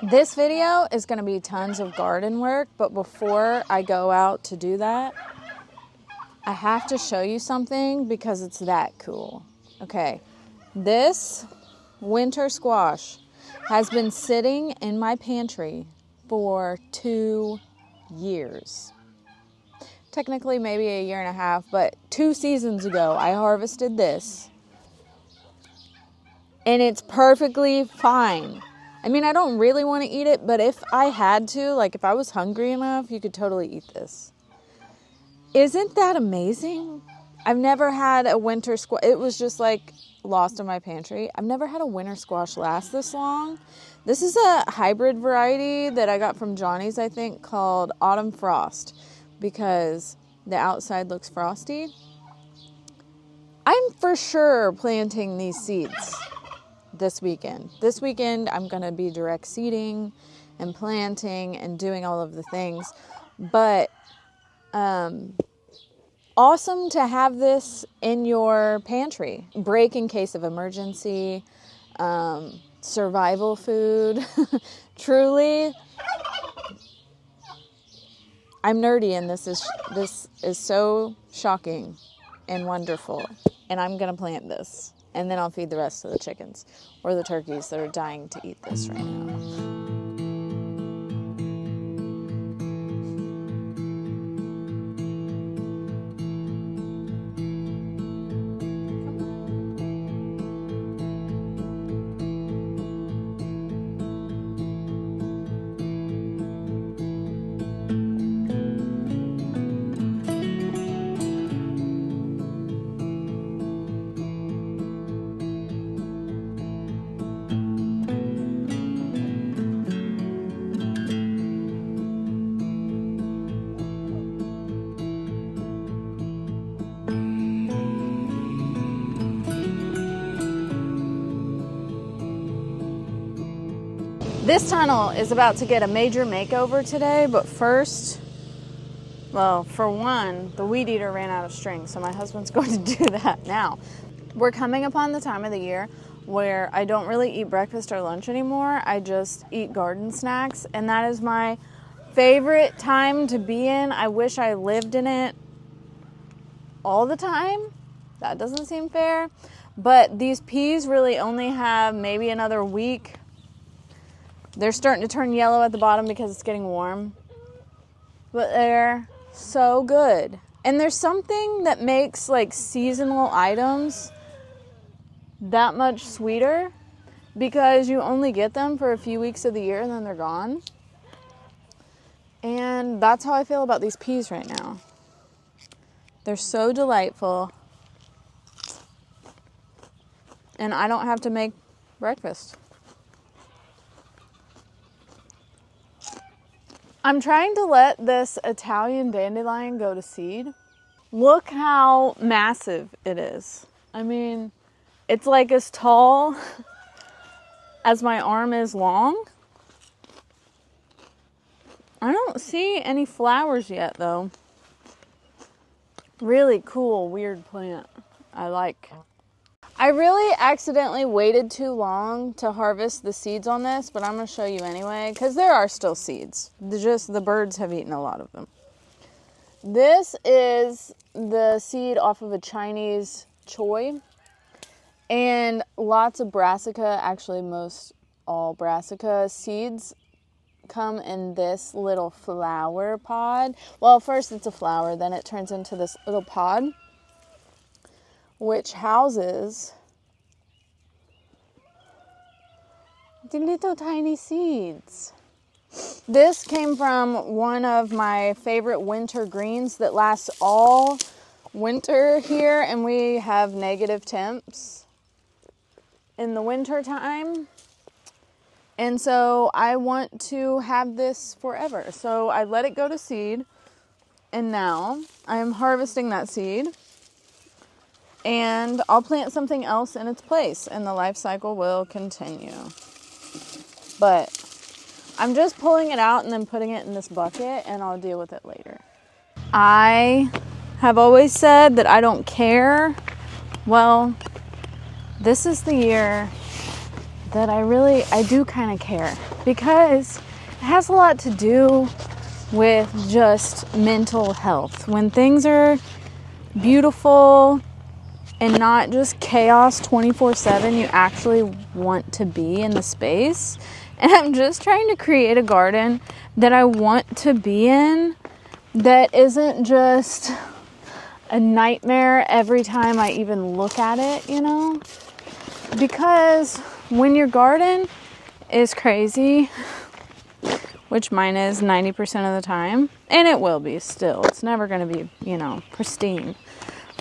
This video is going to be tons of garden work, but before I go out to do that, I have to show you something because it's that cool. Okay, this winter squash has been sitting in my pantry for 2 years. Technically maybe a year and a half, but 2 seasons ago I harvested this and it's perfectly fine. I mean, I don't really want to eat it, but if I had to, like if I was hungry enough, you could totally eat this. Isn't that amazing? I've never had a winter squash. It was just like lost in my pantry. I've never had a winter squash last this long. This is a hybrid variety that I got from Johnny's, I think, called Autumn Frost, because the outside looks frosty. I'm for sure planting these seeds this weekend. This weekend, I'm going to be direct seeding and planting and doing all of the things. But awesome to have this in your pantry. Break in case of emergency. Survival food. Truly, I'm nerdy, and this is so shocking and wonderful. And I'm going to plant this. And then I'll feed the rest of the chickens or the turkeys that are dying to eat this right now. This tunnel is about to get a major makeover today, but first, well, for one, the weed eater ran out of string, so my husband's going to do that now. We're coming upon the time of the year where I don't really eat breakfast or lunch anymore. I just eat garden snacks, and that is my favorite time to be in. I wish I lived in it all the time. That doesn't seem fair, but these peas really only have maybe another week. They're starting to turn yellow at the bottom because it's getting warm. But they're so good. And there's something that makes like seasonal items that much sweeter because you only get them for a few weeks of the year and then they're gone. And that's how I feel about these peas right now. They're so delightful. And I don't have to make breakfast. I'm trying to let this Italian dandelion go to seed. Look how massive it is. I mean, it's like as tall as my arm is long. I don't see any flowers yet, though. Really cool, weird plant. I like. I really accidentally waited too long to harvest the seeds on this, but I'm going to show you anyway, because there are still seeds. The birds have eaten a lot of them. This is the seed off of a Chinese choy, and lots of brassica, actually most all brassica seeds come in this little flower pod. Well, first it's a flower, then it turns into this little pod, which houses the little tiny seeds. This came from one of my favorite winter greens that lasts all winter here, and we have negative temps in the winter time. And so I want to have this forever. So I let it go to seed, and now I am harvesting that seed. And I'll plant something else in its place, and the life cycle will continue. But I'm just pulling it out and then putting it in this bucket, and I'll deal with it later. I have always said that I don't care. Well, this is the year that I do kind of care. because it has a lot to do with just mental health. When things are beautiful and not just chaos 24/7, you actually want to be in the space. And I'm just trying to create a garden that I want to be in, that isn't just a nightmare every time I even look at it, you know? Because when your garden is crazy, which mine is 90% of the time, and it will be still, it's never going to be, you know, pristine.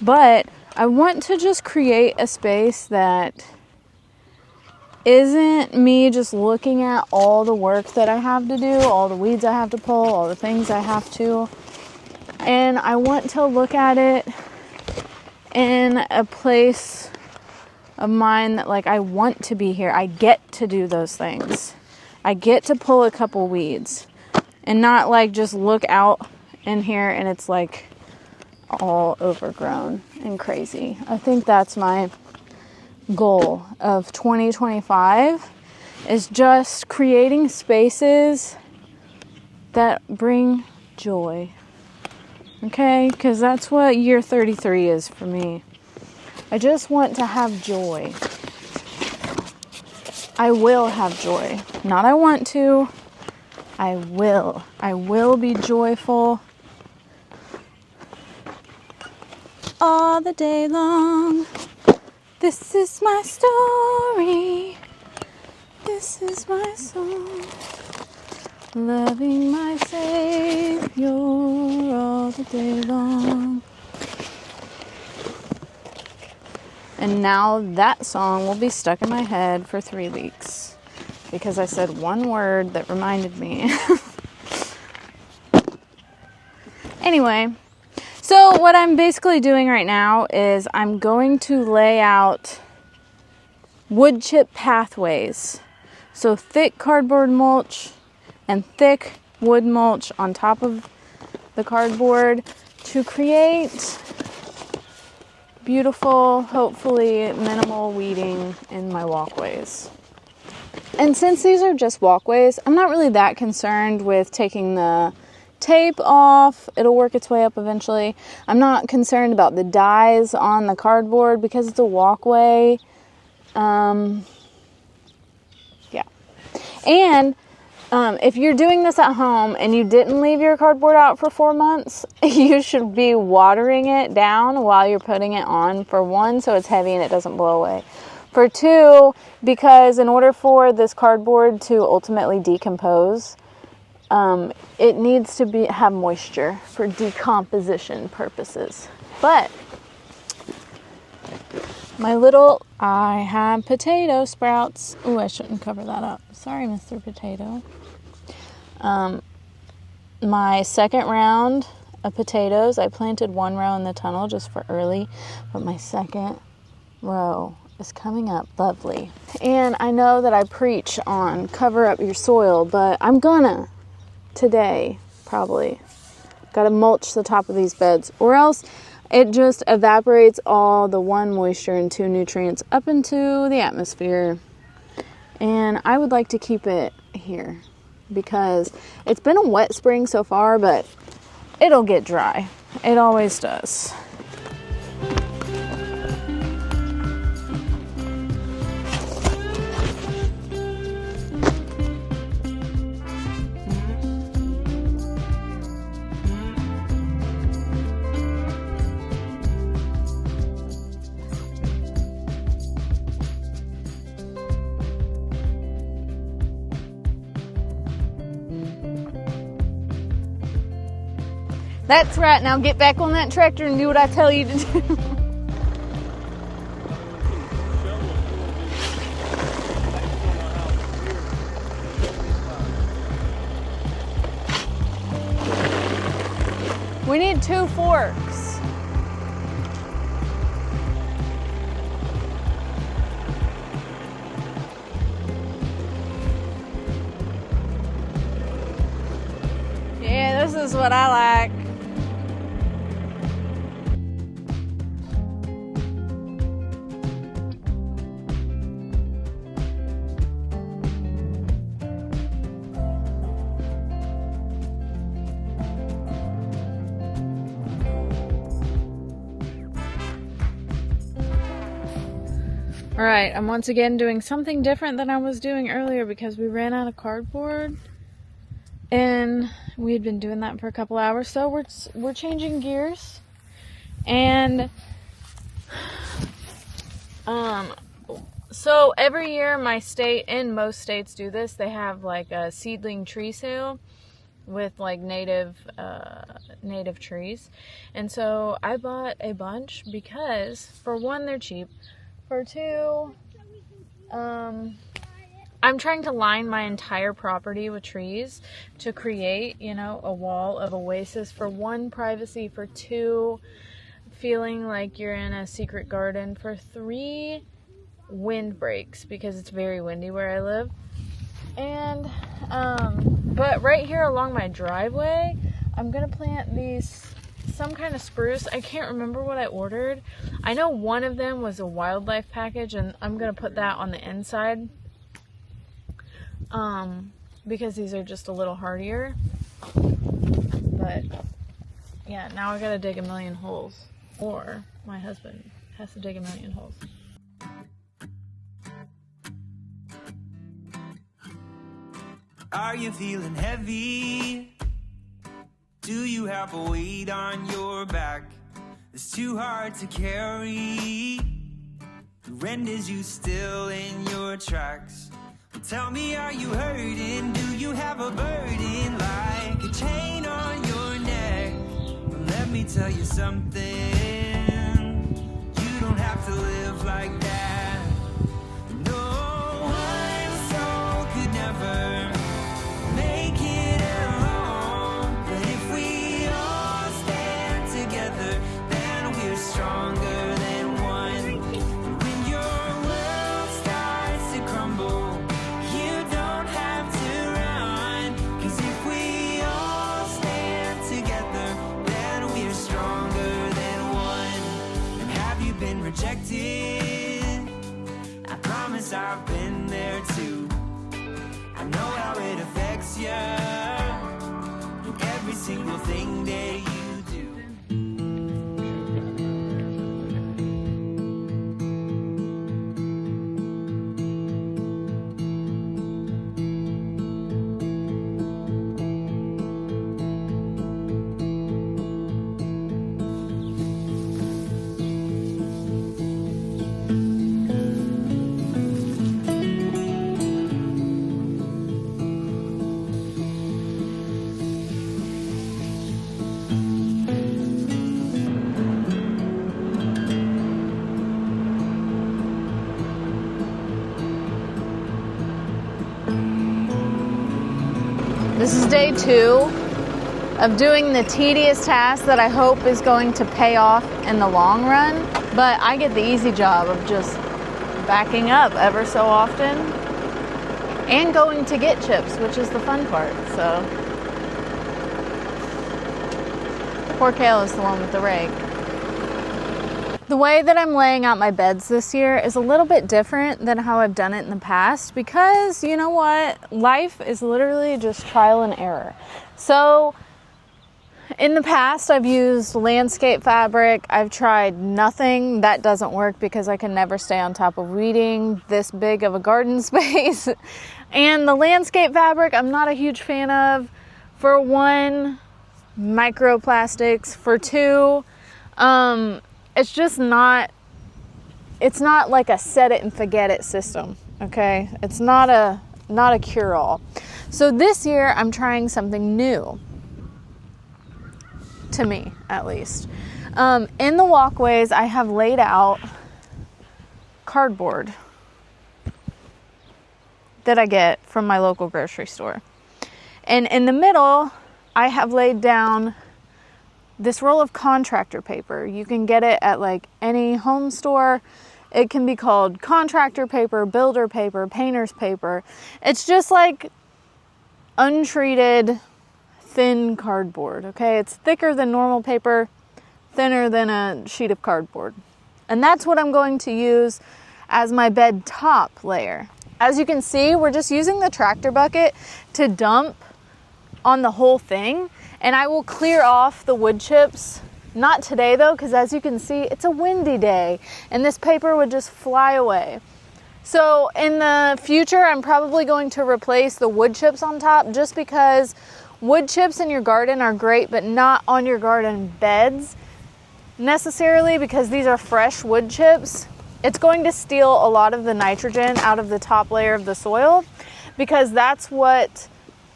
But I want to just create a space that isn't me just looking at all the work that I have to do, all the weeds I have to pull, all the things I have to. And I want to look at it in a place of mine that, like, I want to be here. I get to do those things. I get to pull a couple weeds and not like just look out in here and it's like all overgrown and crazy. I think that's my goal of 2025, is just creating spaces that bring joy. Okay? Because that's what year 33 is for me. I just want to have joy. I will have joy. Not I want to. I will. I will be joyful all the day long. This is my story. This is my song. Loving my Savior all the day long. And now that song will be stuck in my head for 3 weeks. Because I said one word that reminded me. Anyway. So what I'm basically doing right now is I'm going to lay out wood chip pathways. So thick cardboard mulch and thick wood mulch on top of the cardboard to create beautiful, hopefully minimal weeding in my walkways. And since these are just walkways, I'm not really that concerned with taking the tape off. It'll work its way up eventually. I'm not concerned about the dyes on the cardboard because it's a walkway. Yeah. And if you're doing this at home and you didn't leave your cardboard out for 4 months, you should be watering it down while you're putting it on, for 1, so it's heavy and it doesn't blow away. For 2, because in order for this cardboard to ultimately decompose, it needs to have moisture for decomposition purposes. But I have potato sprouts. Ooh, I shouldn't cover that up. Sorry, Mr. Potato. My second round of potatoes, I planted 1 row in the tunnel just for early, but my second row is coming up lovely. And I know that I preach on cover up your soil, but I'm gonna today, probably. Gotta mulch the top of these beds, or else it just evaporates all the 1 moisture and 2 nutrients up into the atmosphere. And I would like to keep it here because it's been a wet spring so far, but it'll get dry. It always does. That's right. Now get back on that tractor and do what I tell you to do. We need 2 forks. Yeah, this is what I like. Alright, I'm once again doing something different than I was doing earlier because we ran out of cardboard. And we had been doing that for a couple hours, so we're changing gears. And so every year my state, and most states do this, they have like a seedling tree sale with like native trees. And so I bought a bunch because for one, they're cheap. For two, I'm trying to line my entire property with trees to create, a wall of oasis. For one, privacy. For two, feeling like you're in a secret garden. For three, wind breaks because it's very windy where I live. And, but right here along my driveway, I'm going to plant some kind of spruce. I can't remember what I ordered. I know one of them was a wildlife package, and I'm going to put that on the inside. Because these are just a little hardier. But, yeah, now I gotta dig a million holes. Or my husband has to dig a million holes. Are you feeling heavy? Do you have a weight on your back that's too hard to carry? Renders you still in your tracks? Tell me, are you hurting? Do you have a burden like a chain on your neck? Let me tell you something. You don't have to live like that. No, one soul could never make it alone. But if we all stand together, then we're stronger than one. When your world starts to crumble, you don't have to run. 'Cause if we all stand together, then we're stronger than one. And have you been rejected? I promise I've been there too. I know how it affects you in every single thing that you do. This is day 2 of doing the tedious task that I hope is going to pay off in the long run, but I get the easy job of just backing up ever so often and going to get chips, which is the fun part. So poor Kale is the one with the rake. The way that I'm laying out my beds this year is a little bit different than how I've done it in the past because, you know what, life is literally just trial and error. So in the past, I've used landscape fabric. I've tried nothing. That doesn't work because I can never stay on top of weeding this big of a garden space. And the landscape fabric, I'm not a huge fan of. For one, microplastics. For two, it's just not, it's not like a set it and forget it system, okay? It's not a cure-all. So this year, I'm trying something new, to me, at least. In the walkways, I have laid out cardboard that I get from my local grocery store. And in the middle, I have laid down this roll of contractor paper. You can get it at like any home store. It can be called contractor paper, builder paper, painter's paper. It's just like untreated, thin cardboard, okay? It's thicker than normal paper, thinner than a sheet of cardboard. And that's what I'm going to use as my bed top layer. As you can see, we're just using the tractor bucket to dump on the whole thing. And I will clear off the wood chips Not today though, because as you can see, it's a windy day and this paper would just fly away. So in the future, I'm probably going to replace the wood chips on top, just because wood chips in your garden are great, but not on your garden beds necessarily, because these are fresh wood chips. It's going to steal a lot of the nitrogen out of the top layer of the soil, because that's what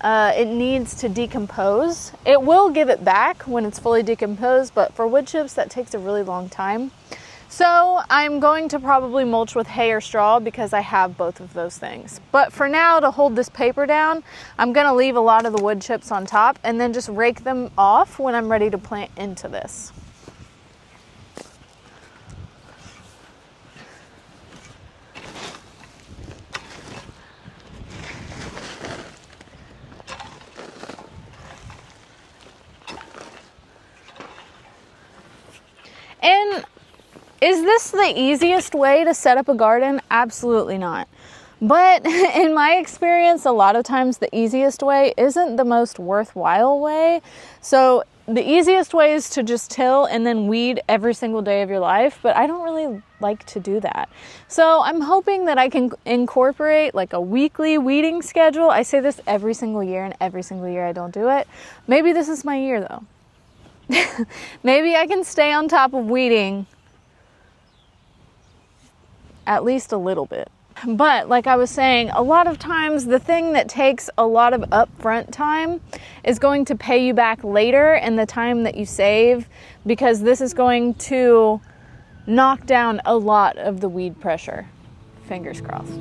it needs to decompose. It will give it back when it's fully decomposed, but for wood chips, that takes a really long time. So I'm going to probably mulch with hay or straw, because I have both of those things. But for now, to hold this paper down, I'm going to leave a lot of the wood chips on top and then just rake them off when I'm ready to plant into this. And is this the easiest way to set up a garden? Absolutely not. But in my experience, a lot of times the easiest way isn't the most worthwhile way. So the easiest way is to just till and then weed every single day of your life, but I don't really like to do that. So I'm hoping that I can incorporate like a weekly weeding schedule. I say this every single year, and every single year I don't do it. Maybe this is my year though. Maybe I can stay on top of weeding at least a little bit. But like I was saying, a lot of times the thing that takes a lot of upfront time is going to pay you back later in the time that you save, because this is going to knock down a lot of the weed pressure. Fingers crossed.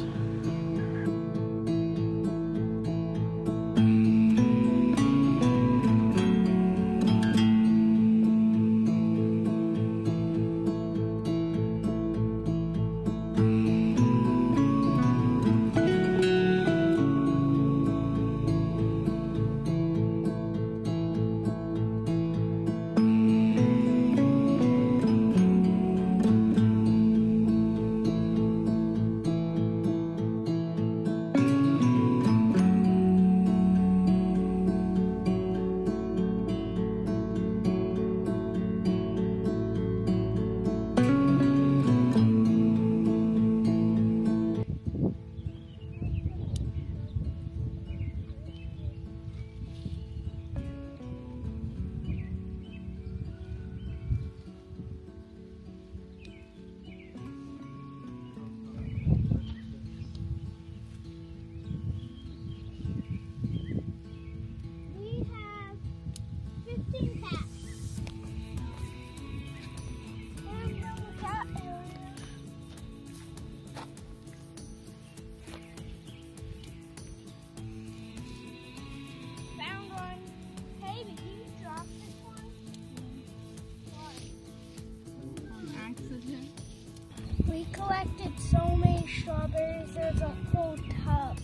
We collected so many strawberries, there's a whole tub.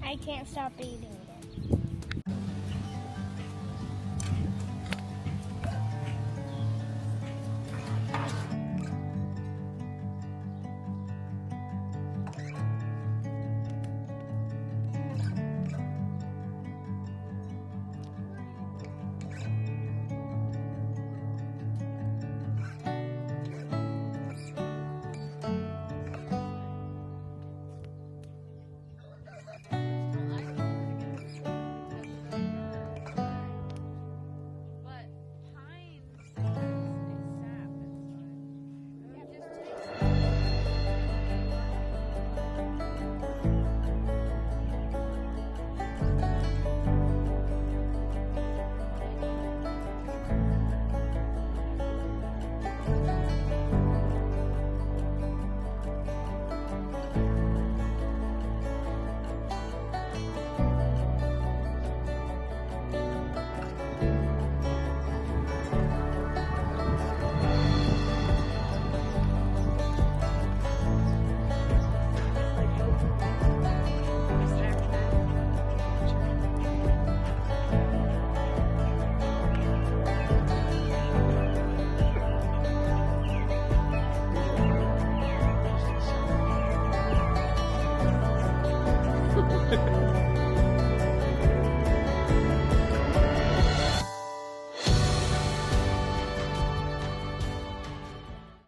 I can't stop eating it.